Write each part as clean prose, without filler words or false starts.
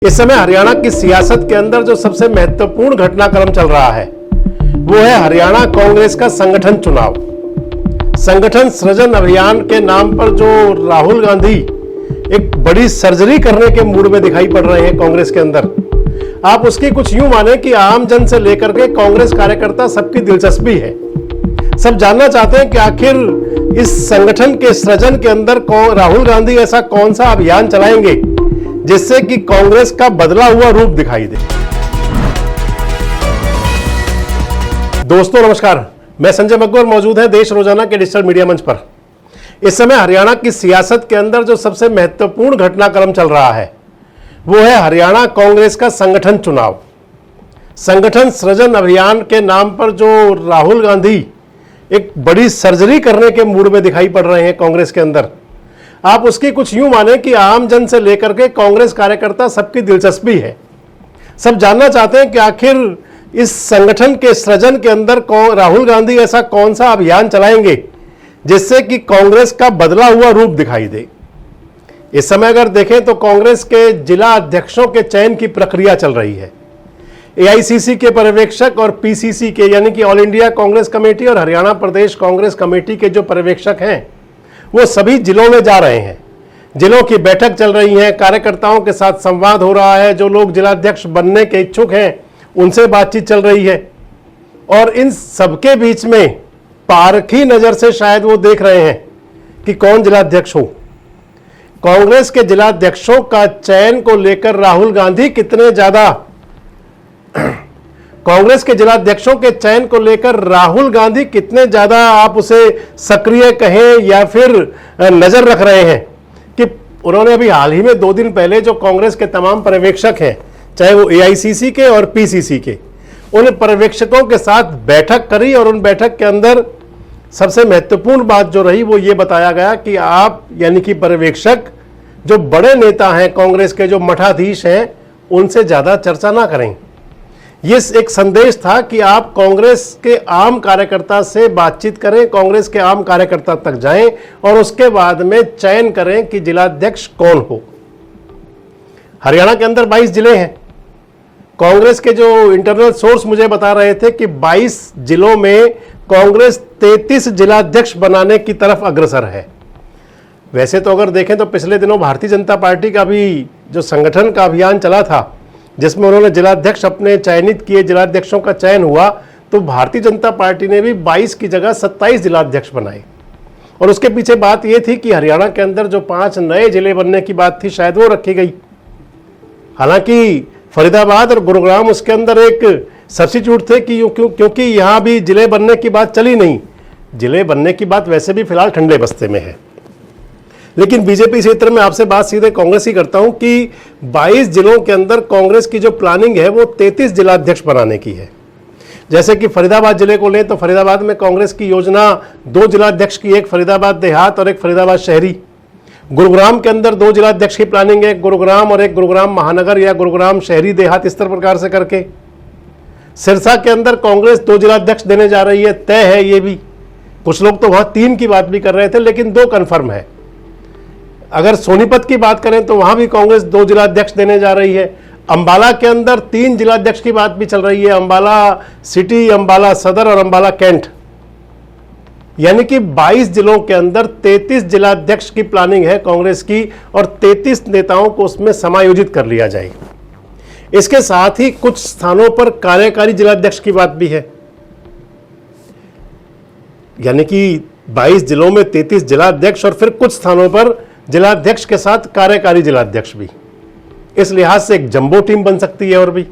इस समय हरियाणा की सियासत के अंदर जो सबसे महत्वपूर्ण घटनाक्रम चल रहा है वो है हरियाणा कांग्रेस का संगठन चुनाव। संगठन सृजन अभियान के नाम पर जो राहुल गांधी एक बड़ी सर्जरी करने के मूड में दिखाई पड़ रहे हैं कांग्रेस के अंदर, आप उसकी कुछ यूं माने कि आम जन से लेकर के कांग्रेस कार्यकर्ता सबकी दिलचस्पी है। सब जानना चाहते हैं कि आखिर इस संगठन के सृजन के अंदर राहुल गांधी ऐसा कौन सा अभियान चलाएंगे जिससे कि कांग्रेस का बदला हुआ रूप दिखाई दे। दोस्तों नमस्कार, मैं संजय मकबर मौजूद है देश रोजाना के डिजिटल मीडिया मंच पर। इस समय हरियाणा की सियासत के अंदर जो सबसे महत्वपूर्ण घटनाक्रम चल रहा है वो है हरियाणा कांग्रेस का संगठन चुनाव। संगठन सृजन अभियान के नाम पर जो राहुल गांधी एक बड़ी सर्जरी करने के मूड में दिखाई पड़ रहे हैं कांग्रेस के अंदर, आप उसकी कुछ यूं माने कि आम जन से लेकर के कांग्रेस कार्यकर्ता सबकी दिलचस्पी है। सब जानना चाहते हैं कि आखिर इस संगठन के सृजन के अंदर राहुल गांधी ऐसा कौन सा अभियान चलाएंगे जिससे कि कांग्रेस का बदला हुआ रूप दिखाई दे। इस समय अगर देखें तो कांग्रेस के जिला अध्यक्षों के चयन की प्रक्रिया चल रही है। एआईसीसी के पर्यवेक्षक और पीसीसी के यानी कि ऑल इंडिया कांग्रेस कमेटी और हरियाणा प्रदेश कांग्रेस कमेटी के जो पर्यवेक्षक हैं वो सभी जिलों में जा रहे हैं। जिलों की बैठक चल रही है, कार्यकर्ताओं के साथ संवाद हो रहा है, जो लोग जिलाध्यक्ष बनने के इच्छुक हैं उनसे बातचीत चल रही है। और इन सबके बीच में पारखी नजर से शायद वो देख रहे हैं कि कौन जिलाध्यक्ष हो। कांग्रेस के जिलाध्यक्षों का चयन को लेकर राहुल गांधी कितने ज्यादा कांग्रेस के जिलाध्यक्षों के चयन को लेकर राहुल गांधी कितने ज्यादा आप उसे सक्रिय कहें या फिर नजर रख रहे हैं कि उन्होंने अभी हाल ही में 2 दिन पहले जो कांग्रेस के तमाम पर्यवेक्षक हैं, चाहे वो एआईसीसी के और पीसीसी के, उन पर्यवेक्षकों के साथ बैठक करी और उन बैठक के अंदर सबसे महत्वपूर्ण बात जो रही वो ये बताया गया कि आप यानी कि पर्यवेक्षक जो बड़े नेता हैं कांग्रेस के, जो मठाधीश हैं, उनसे ज्यादा चर्चा ना करें। ये एक संदेश था कि आप कांग्रेस के आम कार्यकर्ता से बातचीत करें, कांग्रेस के आम कार्यकर्ता तक जाएं और उसके बाद में चयन करें कि जिलाध्यक्ष कौन हो। हरियाणा के अंदर 22 जिले हैं। कांग्रेस के जो इंटरनल सोर्स मुझे बता रहे थे कि 22 जिलों में कांग्रेस 33 जिलाध्यक्ष बनाने की तरफ अग्रसर है। वैसे तो अगर देखें तो पिछले दिनों भारतीय जनता पार्टी का भी जो संगठन का अभियान चला था जिसमें उन्होंने जिलाध्यक्ष अपने चयनित किए, जिलाध्यक्षों का चयन हुआ, तो भारतीय जनता पार्टी ने भी 22 की जगह 27 जिलाध्यक्ष बनाए। और उसके पीछे बात यह थी कि हरियाणा के अंदर जो 5 नए जिले बनने की बात थी शायद वो रखी गई। हालांकि फरीदाबाद और गुरुग्राम उसके अंदर एक सब्स्टिट्यूट थे कि क्योंकि यहां भी जिले बनने की बात चली नहीं। जिले बनने की बात वैसे भी फिलहाल ठंडे बस्ते में है। लेकिन बीजेपी क्षेत्र में आपसे बात सीधे कांग्रेस ही करता हूं कि 22 जिलों के अंदर कांग्रेस की जो प्लानिंग है वो 33 जिलाध्यक्ष बनाने की है। जैसे कि फरीदाबाद जिले को लें तो फरीदाबाद में कांग्रेस की योजना 2 जिलाध्यक्ष की, एक फरीदाबाद देहात और एक फरीदाबाद शहरी। गुरुग्राम के अंदर 2 जिलाध्यक्ष की प्लानिंग है, गुरुग्राम और एक गुरुग्राम महानगर या गुरुग्राम शहरी देहात, इस प्रकार से करके। सिरसा के अंदर कांग्रेस 2 जिलाध्यक्ष देने जा रही है, तय है ये भी। कुछ लोग तो वहां 3 की बात भी कर रहे थे लेकिन 2 कन्फर्म है। अगर सोनीपत की बात करें तो वहां भी कांग्रेस 2 जिलाध्यक्ष देने जा रही है। अंबाला के अंदर 3 जिलाध्यक्ष की बात भी चल रही है, अंबाला सिटी, अंबाला सदर और अंबाला कैंट। यानी कि 22 जिलों के अंदर 33 जिलाध्यक्ष की प्लानिंग है कांग्रेस की और 33 नेताओं को उसमें समायोजित कर लिया जाए। इसके साथ ही कुछ स्थानों पर कार्यकारी जिलाध्यक्ष की बात भी है। यानी कि 22 जिलों में 33 जिलाध्यक्ष और फिर कुछ स्थानों पर जिलाध्यक्ष के साथ कार्यकारी जिलाध्यक्ष भी। इस लिहाज से एक जंबो टीम बन सकती है। और भी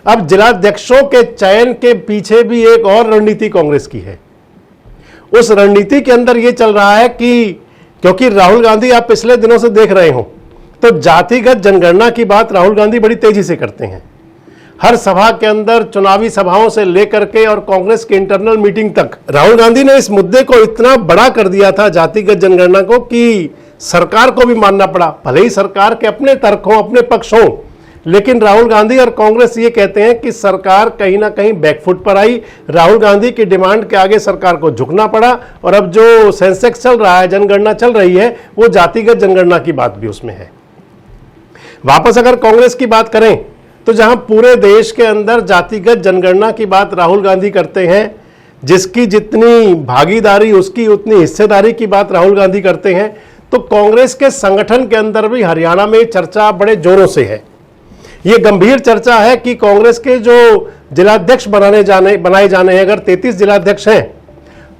अब जिलाध्यक्षों के चयन के पीछे भी एक और रणनीति कांग्रेस की है। उस रणनीति के अंदर यह चल रहा है कि क्योंकि राहुल गांधी आप पिछले दिनों से देख रहे हो तो जातिगत जनगणना की बात राहुल गांधी बड़ी तेजी से करते हैं। हर सभा के अंदर, चुनावी सभाओं से लेकर के और कांग्रेस के इंटरनल मीटिंग तक राहुल गांधी ने इस मुद्दे को इतना बड़ा कर दिया था जातिगत जनगणना को कि सरकार को भी मानना पड़ा। भले ही सरकार के अपने तर्क हों, अपने पक्ष हों, लेकिन राहुल गांधी और कांग्रेस ये कहते हैं कि सरकार कहीं ना कहीं बैकफुट पर आई। राहुल गांधी की डिमांड के आगे सरकार को झुकना पड़ा और अब जो सेंसेक्स चल रहा है, जनगणना चल रही है, वो जातिगत जनगणना की बात भी उसमें है। वापस अगर कांग्रेस की बात करें तो जहां पूरे देश के अंदर जातिगत जनगणना की बात राहुल गांधी करते हैं, जिसकी जितनी भागीदारी उसकी उतनी हिस्सेदारी की बात राहुल गांधी करते हैं, तो कांग्रेस के संगठन के अंदर भी हरियाणा में चर्चा बड़े जोरों से है। यह गंभीर चर्चा है कि कांग्रेस के जो जिलाध्यक्ष बनाए जाने हैं, अगर 33 जिलाध्यक्ष हैं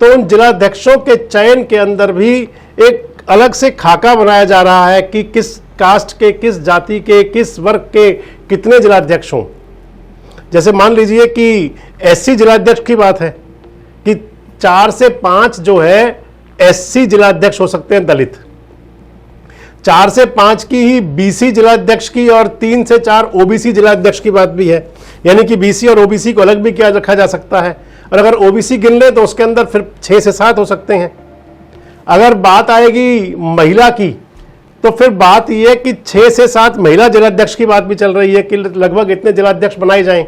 तो उन जिलाध्यक्षों के चयन के अंदर भी एक अलग से खाका बनाया जा रहा है कि किस कास्ट के, किस जाति के, किस वर्ग के कितने जिलाध्यक्ष हों। जैसे मान लीजिए कि एससी जिलाध्यक्ष की बात है कि 4 से 5 जो है एससी जिलाध्यक्ष हो सकते हैं दलित, 4 से 5 की ही बीसी जिलाध्यक्ष की और 3 से 4 ओबीसी जिलाध्यक्ष की बात भी है, यानी कि बीसी और ओबीसी को अलग भी क्या रखा जा सकता है। और अगर ओबीसी गिन ले तो उसके अंदर फिर 6 से 7 हो सकते हैं। अगर बात आएगी महिला की तो फिर बात यह है कि 6 से 7 महिला जिलाध्यक्ष की बात भी चल रही है कि लगभग इतने जिलाध्यक्ष बनाए जाएं।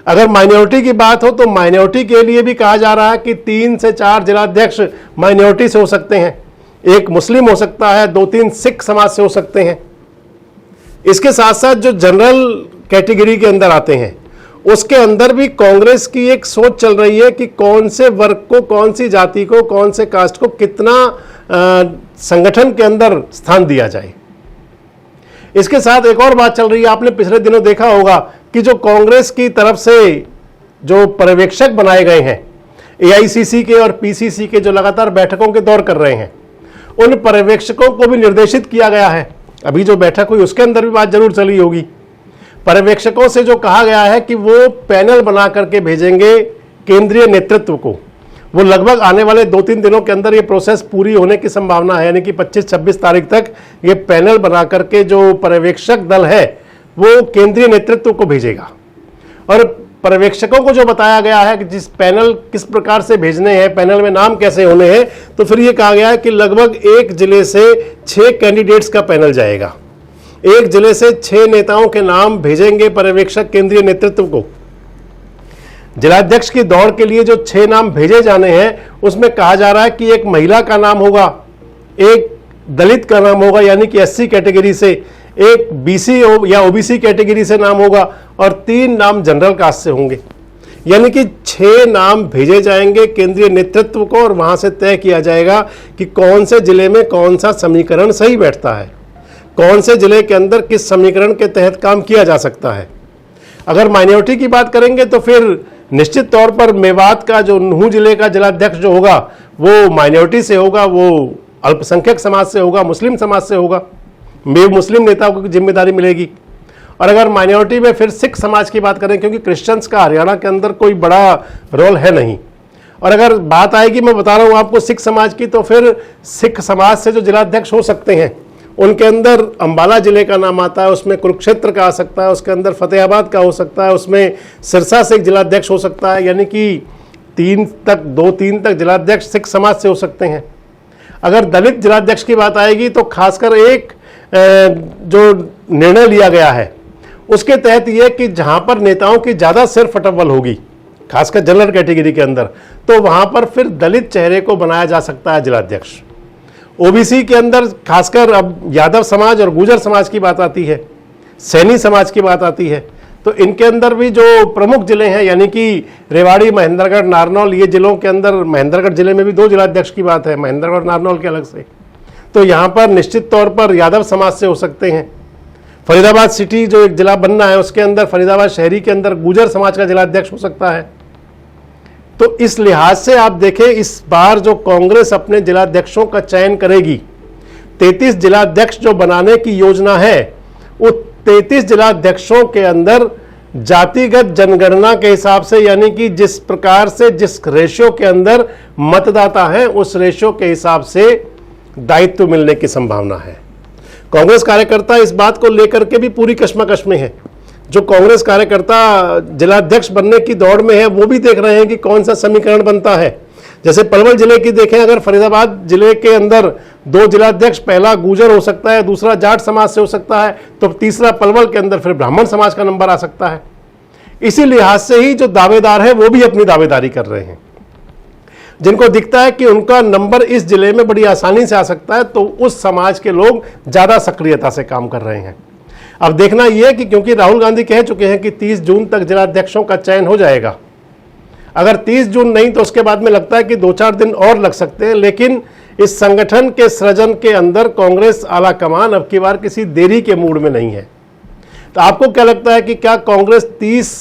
अगर माइनॉरिटी की बात हो तो माइनॉरिटी के लिए भी कहा जा रहा है कि 3 से 4 जिलाध्यक्ष माइनॉरिटी से हो सकते हैं, एक मुस्लिम हो सकता है, 2-3 सिख समाज से हो सकते हैं। इसके साथ साथ जो जनरल कैटेगरी के अंदर आते हैं उसके अंदर भी कांग्रेस की एक सोच चल रही है कि कौन से वर्ग को, कौन सी जाति को, कौन से कास्ट को कितना संगठन के अंदर स्थान दिया जाए। इसके साथ एक और बात चल रही है, आपने पिछले दिनों देखा होगा कि जो कांग्रेस की तरफ से जो पर्यवेक्षक बनाए गए हैं एआईसीसी के और पीसीसी के, जो लगातार बैठकों के दौर कर रहे हैं, उन पर्यवेक्षकों को भी निर्देशित किया गया है। अभी जो बैठक हुई उसके अंदर भी बात जरूर चली होगी। पर्यवेक्षकों से जो कहा गया है कि वो पैनल बना करके भेजेंगे केंद्रीय नेतृत्व को, वो लगभग आने वाले 2-3 दिनों के अंदर ये प्रोसेस पूरी होने की संभावना है, यानी कि 25-26 तारीख तक ये पैनल बना करके जो पर्यवेक्षक दल है वो केंद्रीय नेतृत्व को भेजेगा। और पर्यवेक्षकों को जो बताया गया है कि जिस पैनल किस प्रकार से भेजने हैं, पैनल में नाम कैसे होने हैं, तो फिर ये कहा गया है कि लगभग एक जिले से 6 कैंडिडेट्स का पैनल जाएगा। एक जिले से 6 नेताओं के नाम भेजेंगे पर्यवेक्षक केंद्रीय नेतृत्व को। जिलाध्यक्ष की दौड़ के लिए जो 6 नाम भेजे जाने हैं उसमें कहा जा रहा है कि एक महिला का नाम होगा, एक दलित का नाम होगा यानी कि एससी कैटेगरी से, एक बीसी या ओबीसी कैटेगरी से नाम होगा और 3 नाम जनरल कास्ट से होंगे। यानी कि 6 नाम भेजे जाएंगे केंद्रीय नेतृत्व को और वहां से तय किया जाएगा कि कौन से जिले में कौन सा समीकरण सही बैठता है, कौन से जिले के अंदर किस समीकरण के तहत काम किया जा सकता है। अगर माइनॉरिटी की बात करेंगे तो फिर निश्चित तौर पर मेवात का जो नूह जिले का जिलाध्यक्ष जो होगा वो माइनॉरिटी से होगा, वो अल्पसंख्यक समाज से होगा, मुस्लिम समाज से होगा, मुस्लिम नेताओं को जिम्मेदारी मिलेगी। और अगर माइनॉरिटी में फिर सिख समाज की बात करें, क्योंकि क्रिश्चियंस का हरियाणा के अंदर कोई बड़ा रोल है नहीं, और अगर बात आएगी, मैं बता रहा हूँ आपको, सिख समाज की, तो फिर सिख समाज से जो जिलाध्यक्ष हो सकते हैं उनके अंदर अंबाला जिले का नाम आता है, उसमें कुरुक्षेत्र का आ सकता है, उसके अंदर फतेहाबाद का हो सकता है, उसमें सिरसा से एक जिलाध्यक्ष हो सकता है, यानी कि 2-3 तक जिलाध्यक्ष सिख समाज से हो सकते हैं। अगर दलित जिलाध्यक्ष की बात आएगी तो खासकर एक जो निर्णय लिया गया है उसके तहत यह कि जहां पर नेताओं की ज़्यादा सिर फटअव्वल होगी, खासकर जनरल कैटेगरी के अंदर, तो वहां पर फिर दलित चेहरे को बनाया जा सकता है जिलाध्यक्ष। ओबीसी के अंदर खासकर अब यादव समाज और गुर्जर समाज की बात आती है, सैनी समाज की बात आती है, तो इनके अंदर भी जो प्रमुख जिले हैं यानी कि रेवाड़ी, महेंद्रगढ़, नारनौल, ये जिलों के अंदर महेंद्रगढ़ जिले में भी 2 जिलाध्यक्ष की बात है, महेंद्रगढ़ और नारनौल के अलग से, तो यहाँ पर निश्चित तौर पर यादव समाज से हो सकते हैं। फरीदाबाद सिटी जो एक जिला बनना है उसके अंदर फरीदाबाद शहरी के अंदर गुर्जर समाज का जिलाध्यक्ष हो सकता है। तो इस लिहाज से आप देखें, इस बार जो कांग्रेस अपने जिलाध्यक्षों का चयन करेगी, 33 जिलाध्यक्ष जो बनाने की योजना है, वो 33 जिलाध्यक्षों के अंदर जातिगत जनगणना के हिसाब से, यानी कि जिस प्रकार से जिस रेशियो के अंदर मतदाता है उस रेशियो के हिसाब से दायित्व मिलने की संभावना है। कांग्रेस कार्यकर्ता इस बात को लेकर के भी पूरी कश्मकश में है। जो कांग्रेस कार्यकर्ता जिलाध्यक्ष बनने की दौड़ में है वो भी देख रहे हैं कि कौन सा समीकरण बनता है। जैसे पलवल जिले की देखें, अगर फरीदाबाद जिले के अंदर 2 जिलाध्यक्ष, पहला गुर्जर हो सकता है, दूसरा जाट समाज से हो सकता है, तो तीसरा पलवल के अंदर फिर ब्राह्मण समाज का नंबर आ सकता है। इसी लिहाज से ही जो दावेदार है वो भी अपनी दावेदारी कर रहे हैं। जिनको दिखता है कि उनका नंबर इस जिले में बड़ी आसानी से आ सकता है, तो उस समाज के लोग ज़्यादा सक्रियता से काम कर रहे हैं। अब देखना यह है कि क्योंकि राहुल गांधी कह चुके हैं कि 30 जून तक जिलाध्यक्षों का चयन हो जाएगा, अगर 30 जून नहीं तो उसके बाद में लगता है कि 2-4 दिन और लग सकते हैं। लेकिन इस संगठन के सृजन के अंदर कांग्रेस आला कमान अब की बार किसी देरी के मूड में नहीं है। तो आपको क्या लगता है कि क्या कांग्रेस 30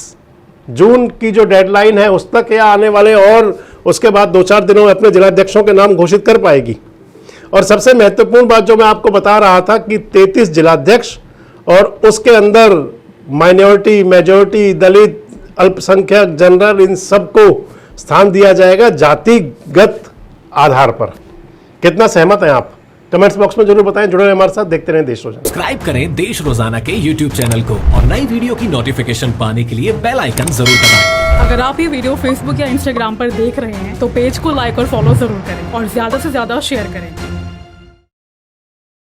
जून की जो डेडलाइन है उस तक या आने वाले और उसके बाद 2-4 दिनों में अपने जिलाध्यक्षों के नाम घोषित कर पाएगी? और सबसे महत्वपूर्ण बात जो मैं आपको बता रहा था कि 33 जिलाध्यक्ष और उसके अंदर माइनॉरिटी, मेजॉरिटी, दलित, अल्पसंख्यक, जनरल, इन सबको स्थान दिया जाएगा जातिगत आधार पर। कितना सहमत हैं आप? कमेंट्स बॉक्स में जरूर बताएं। जुड़े रहें हमारे साथ, देखते रहें देश रोजाना। सब्सक्राइब करें देश रोजाना के YouTube चैनल को और नई वीडियो की नोटिफिकेशन पाने के लिए बेल आइकन जरूर दबाएं। अगर आप ये वीडियो Facebook या Instagram पर देख रहे हैं तो पेज को लाइक और फॉलो जरूर करें और ज्यादा से ज्यादा शेयर करें।